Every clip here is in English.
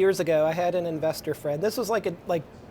Years ago, I had an investor friend. This was like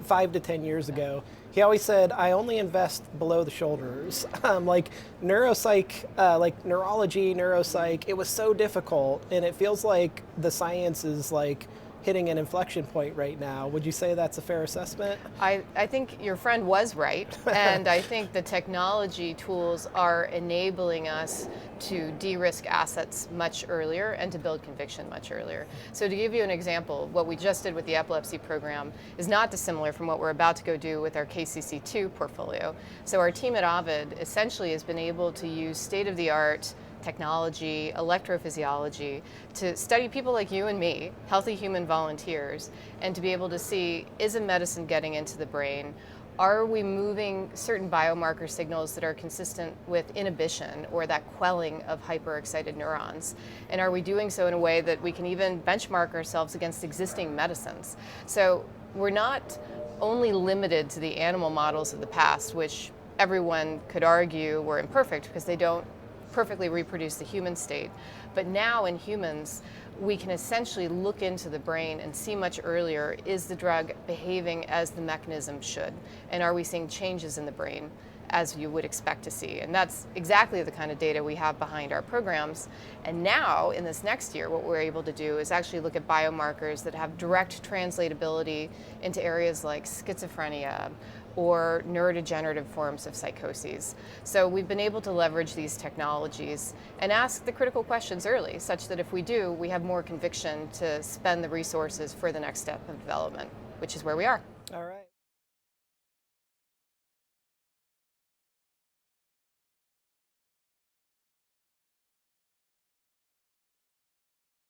5 to 10 years ago. He always said, "I only invest below the shoulders." Like neuropsych, like neurology, neuropsych. It was so difficult, and it feels like the science is like hitting an inflection point right now. Would you say that's a fair assessment? I think your friend was right, and I think the technology tools are enabling us to de-risk assets much earlier and to build conviction much earlier. So to give you an example, what we just did with the epilepsy program is not dissimilar from what we're about to go do with our KCC2 portfolio. So our team at Ovid essentially has been able to use state-of-the-art technology, electrophysiology, to study people like you and me, healthy human volunteers, and to be able to see, is a medicine getting into the brain? Are we moving certain biomarker signals that are consistent with inhibition or that quelling of hyperexcited neurons? And are we doing so in a way that we can even benchmark ourselves against existing medicines? So we're not only limited to the animal models of the past, which everyone could argue were imperfect because they don't perfectly reproduce the human state. But now in humans, we can essentially look into the brain and see much earlier, is the drug behaving as the mechanism should? And are we seeing changes in the brain as you would expect to see? And that's exactly the kind of data we have behind our programs. And now, in this next year, what we're able to do is actually look at biomarkers that have direct translatability into areas like schizophrenia or neurodegenerative forms of psychoses. So we've been able to leverage these technologies and ask the critical questions early, such that if we do, we have more conviction to spend the resources for the next step of development, which is where we are.